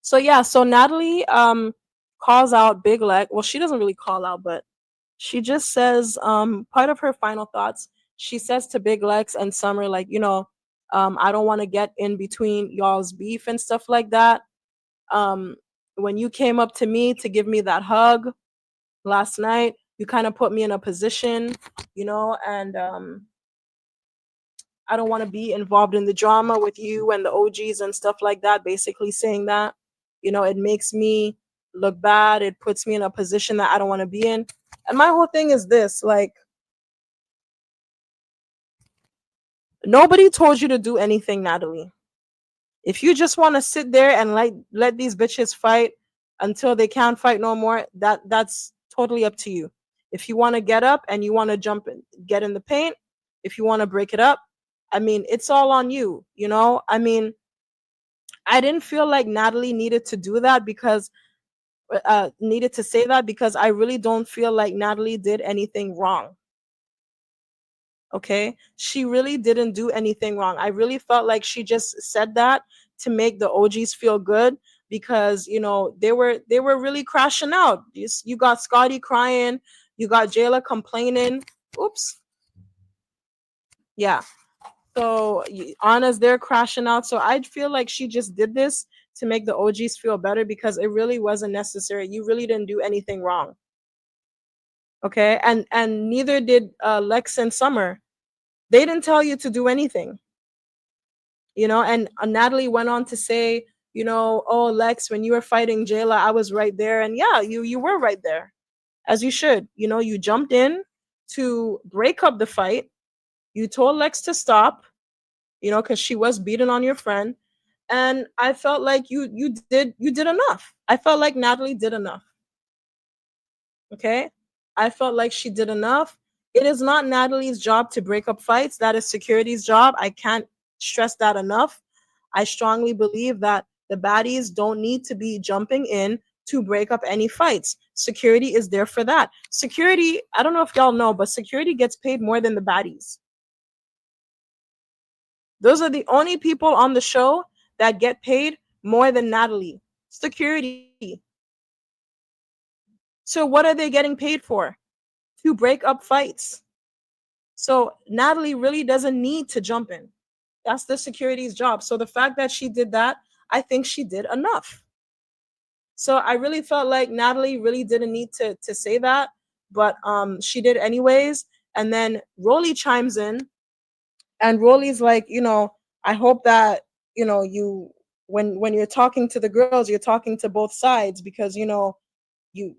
So yeah, so Natalie calls out Big Leg. Well, she doesn't really call out, but she just says part of her final thoughts. She says to Big Lex and Summer, like, I don't want to get in between y'all's beef and stuff like that. Um, when you came up to me to give me that hug last night, you kind of put me in a position, and I don't want to be involved in the drama with you and the OGs and stuff like that. Basically saying that, it makes me look bad. It puts me in a position that I don't want to be in. And my whole thing is this, like, nobody told you to do anything, Natalie. If you just want to sit there and let these bitches fight until they can't fight no more, that's totally up to you. If you want to get up and you want to jump and get in the paint, if you want to break it up, I mean, it's all on you, I mean, I didn't feel like Natalie needed to do that because needed to say that because I really don't feel like Natalie did anything wrong. Okay, she really didn't do anything wrong. I really felt like she just said that to make the OGs feel good, because they were really crashing out. You got Scotty crying, you got Jayla complaining. Oops. Yeah. So Anna's there crashing out. So I feel like she just did this to make the OGs feel better, because it really wasn't necessary. You really didn't do anything wrong. Okay, and neither did Lex and Summer. They didn't tell you to do anything. And Natalie went on to say, oh, Lex, when you were fighting Jayla, I was right there. And yeah, you were right there, as you should. You jumped in to break up the fight. You told Lex to stop, because she was beating on your friend. And I felt like you did enough. I felt like Natalie did enough. Okay, I felt like she did enough. It is not Natalie's job to break up fights. That is security's job. I can't stress that enough. I strongly believe that the baddies don't need to be jumping in to break up any fights. Security is there for that. Security, I don't know if y'all know, but security gets paid more than the baddies. Those are the only people on the show that get paid more than Natalie. Security. So what are they getting paid for? To break up fights. So Natalie really doesn't need to jump in. That's the security's job. So the fact that she did that, I think she did enough. So I really felt like Natalie really didn't need to say that, but she did anyways. And then Rolly chimes in, and Rolly's like, I hope that you when you're talking to the girls, you're talking to both sides, because you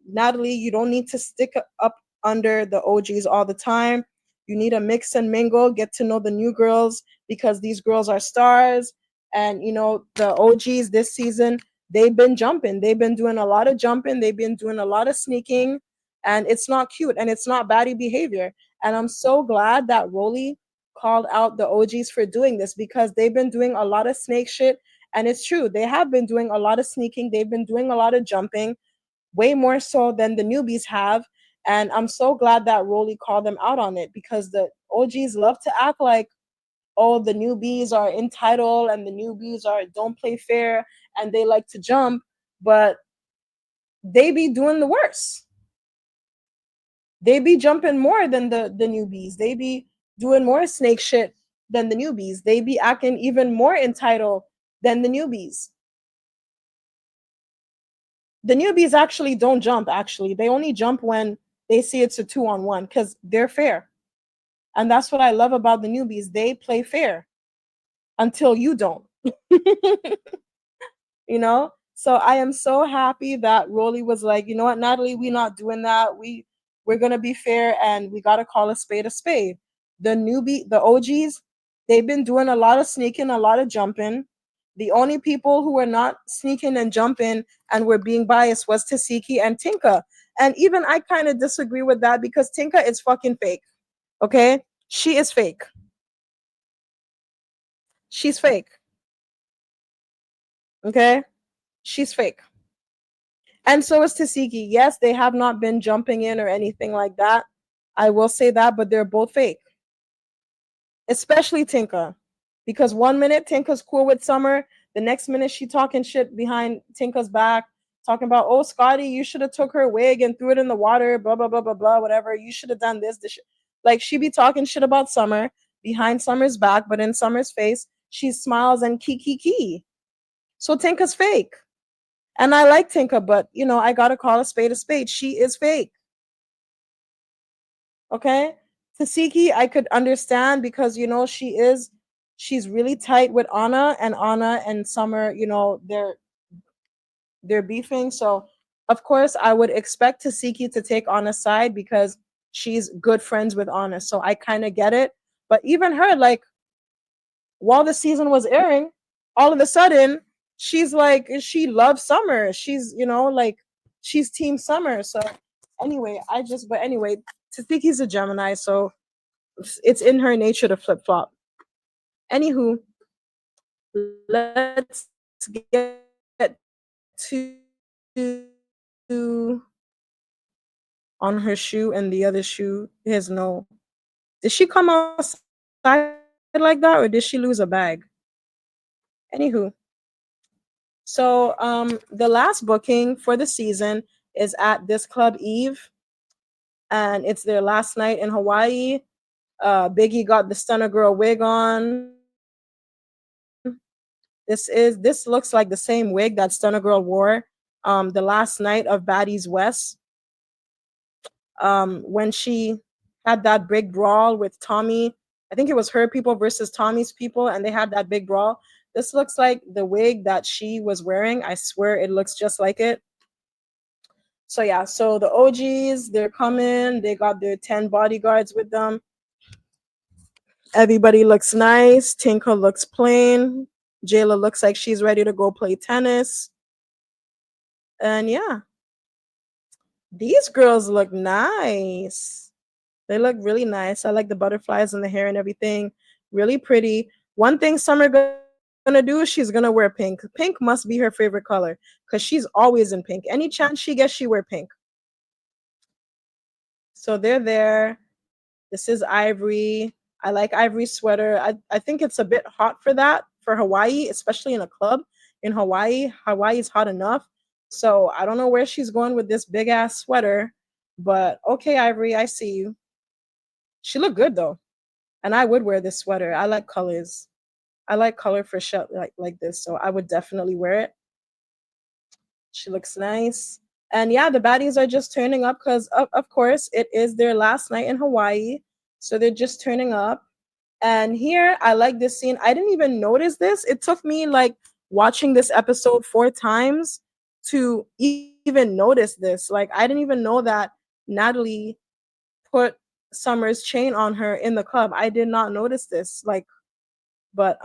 Natalie, you don't need to stick up under the OGs all the time. You need to mix and mingle, get to know the new girls, because these girls are stars. And the OGs this season, they've been jumping. They've been doing a lot of jumping. They've been doing a lot of sneaking, and it's not cute and it's not baddie behavior. And I'm so glad that Rolly called out the OGs for doing this, because they've been doing a lot of snake shit. And it's true, they have been doing a lot of sneaking. They've been doing a lot of jumping, way more so than the newbies have. And I'm so glad that Rolly called them out on it, because the OGs love to act like, oh, the newbies are entitled and the newbies are don't play fair and they like to jump, but they be doing the worst. They be jumping more than the newbies. They be doing more snake shit than the newbies. They be acting even more entitled than the newbies. The newbies actually don't jump. Actually, they only jump when they see it's a 2-on-1, because they're fair. And that's what I love about the newbies. They play fair until you don't. So I am so happy that Rolly was like, you know what, Natalie, we not doing that. We're gonna be fair, and we gotta call a spade a spade. The OGs, they've been doing a lot of sneaking, a lot of jumping. The only people who were not sneaking and jumping and were being biased was Tasiki and Tinka. And even I kind of disagree with that, because Tinka is fucking fake. Okay? She is fake. She's fake. Okay? She's fake. And so is Tasiki. Yes, they have not been jumping in or anything like that. I will say that, but they're both fake. Especially Tinka. Because 1 minute Tinka's cool with Summer, the next minute she talking shit behind Tinka's back, talking about, oh, Scotty, you should have took her wig and threw it in the water, blah blah blah blah blah, whatever. You should have done this. Like, she be talking shit about Summer behind Summer's back, but in Summer's face, she smiles and key. So Tinka's fake. And I like Tinka, but I gotta call a spade a spade. She is fake. Okay? Tasiki, I could understand, because she's really tight with Anna and Summer, they're beefing. So of course I would expect Tasiki to take Anna's side, because she's good friends with Anna. So I kind of get it. But even her, like, while the season was airing, all of a sudden she's like, she loves Summer. She's, like, she's team Summer. So but anyway, Tatiki's a Gemini, so it's in her nature to flip flop. Anywho, let's get to on her shoe, and the other shoe has no Did she come outside like that or did she lose a bag? Anywho, so the last booking for the season is at this club Eve, and it's their last night in Hawaii. Biggie got the stunner girl wig on. This looks like the same wig that Stunner Girl wore the last night of Baddies West, when she had that big brawl with Tommy. I think it was her people versus Tommy's people, and they had that big brawl. This looks like the wig that she was wearing. I swear it looks just like it. So yeah, so the OGs, they're coming. They got their 10 bodyguards with them. Everybody looks nice. Tinka looks plain. Jayla looks like she's ready to go play tennis. And yeah, these girls look nice. They look really nice. I like the butterflies and the hair and everything. Really pretty. One thing Summer gonna do is she's gonna wear pink. Pink must be her favorite color because she's always in pink. Any chance she gets, she wear pink. So they're there. This is Ivory. I like Ivory's sweater. I think it's a bit hot for that for Hawaii, especially in a club in Hawaii. Hawaii's hot enough. So I don't know where she's going with this big ass sweater, but okay, Ivory, I see you. She looked good though, and I would wear this sweater. I like colors. I like color for shit like this, so I would definitely wear it. She looks nice. And yeah, the baddies are just turning up because, of course, it is their last night in Hawaii. So they're just turning up. And here, I like this scene. I didn't even notice this. It took me like watching this episode 4 times to even notice this. Like, I didn't even know that Natalie put Summer's chain on her in the club. I did not notice this. Like, but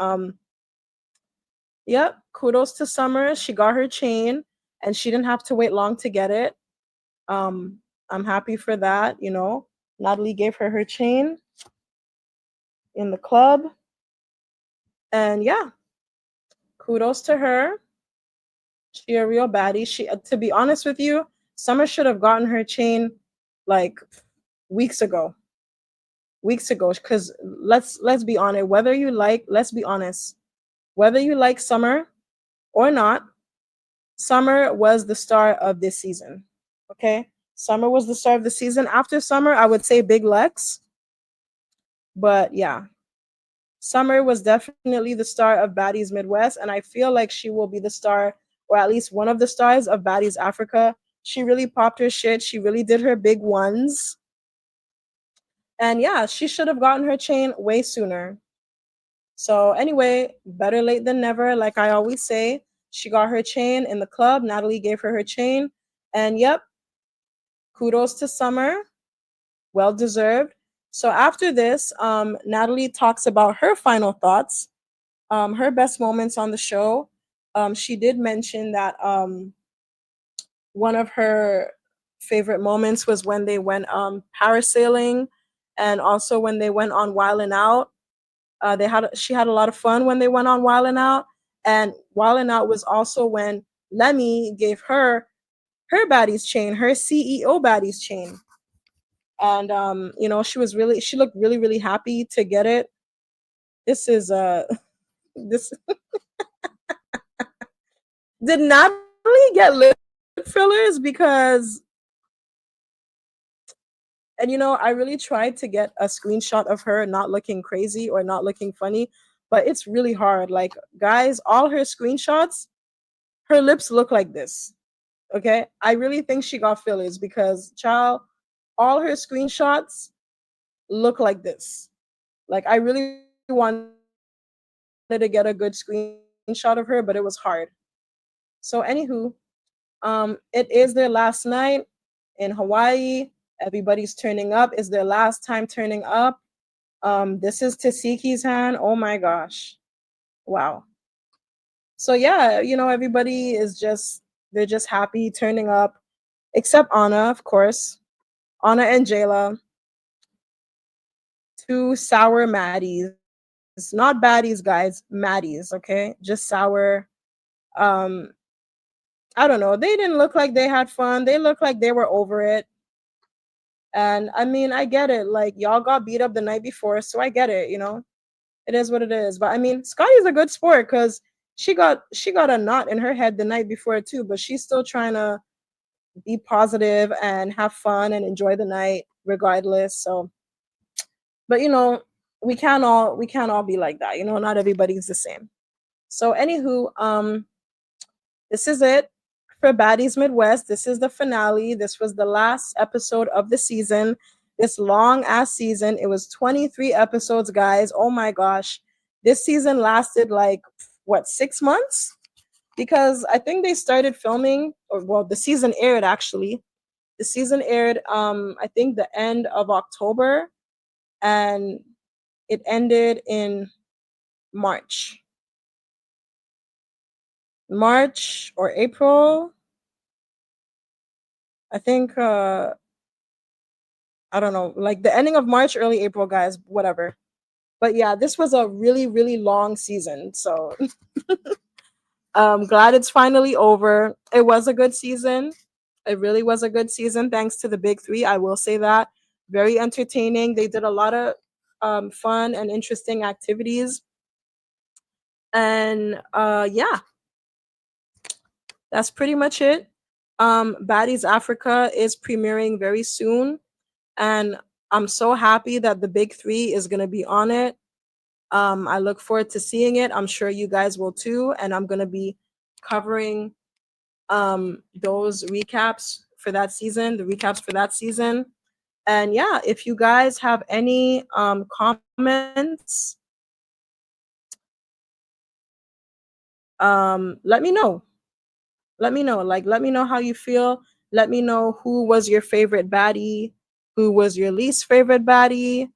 yep, kudos to Summer. She got her chain and she didn't have to wait long to get it. I'm happy for that. Natalie gave her her chain in the club. And yeah, kudos to her. She a real baddie. To be honest with you, Summer should have gotten her chain like weeks ago. Weeks ago, because let's be honest. Let's be honest. Whether you like Summer or not, Summer was the star of this season. Okay, Summer was the star of the season. After Summer, I would say Big Lex, but yeah, Summer was definitely the star of Baddies Midwest, and I feel like she will be the star, or at least one of the stars of Baddies Africa. She really popped her shit. She really did her big ones. And yeah, she should have gotten her chain way sooner. So anyway, better late than never, like I always say. She got her chain in the club. Natalie gave her her chain. And yep, kudos to Summer. Well deserved. So after this, Natalie talks about her final thoughts, her best moments on the show. She did mention that one of her favorite moments was when they went parasailing, and also when they went on Wild 'N Out. She had a lot of fun when they went on Wild 'N Out, and Wild 'N Out was also when Lemmy gave her baddie's chain, her CEO baddie's chain, and she looked really really happy to get it. This is this did Natalie get lip fillers because, and I really tried to get a screenshot of her not looking crazy or not looking funny, but it's really hard. Like, guys, all her screenshots, her lips look like this. Okay, I really think she got fillers because, child, all her screenshots look like this. Like, I really wanted to get a good screenshot of her, but it was hard. So anywho, it is their last night in Hawaii. Everybody's turning up. It's their last time turning up. This is Tasiki's hand. Oh my gosh. Wow. So yeah, everybody is they're just happy turning up, except Anna, of course. Anna and Jayla, two sour Maddies, not baddies, guys, Maddies, okay? Just sour. Um, I don't know. They didn't look like they had fun. They looked like they were over it. And I mean, I get it. Like y'all got beat up the night before, so I get it, you know. It is what it is. But I mean, Scotty's a good sport cuz she got a knot in her head the night before too, but she's still trying to be positive and have fun and enjoy the night regardless. So, but you know, we can't all be like that. You know, not everybody's the same. So anywho, this is it for Baddies Midwest. This is the finale. This was the last episode of the season. This long ass season. It was 23 episodes, guys. Oh my gosh. This season lasted like what, 6 months? Because I think they started filming, or well, the season aired actually. The season aired I think the end of October, and it ended in March. March or April. I think I don't know, like the ending of March, early April, guys, whatever. But yeah, this was a really, really long season. So glad it's finally over. It was a good season. It really was a good season, thanks to the big three. I will say that. Very entertaining. They did a lot of fun and interesting activities. And yeah, that's pretty much it. Baddies Africa is premiering very soon. And I'm so happy that the big three is going to be on it. I look forward to seeing it. I'm sure you guys will too. And I'm going to be covering those recaps for that season, the recaps for that season. And yeah, if you guys have any comments, let me know. Let me know. Like, let me know how you feel. Let me know who was your favorite baddie, who was your least favorite baddie.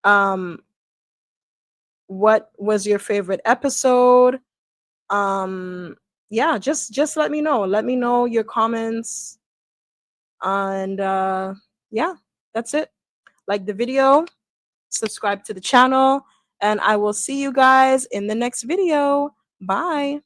Um, what was your favorite episode? Um, yeah, just let me know. Let me know your comments, and yeah, that's it. Like the video, subscribe to the channel, and I will see you guys in the next video. Bye.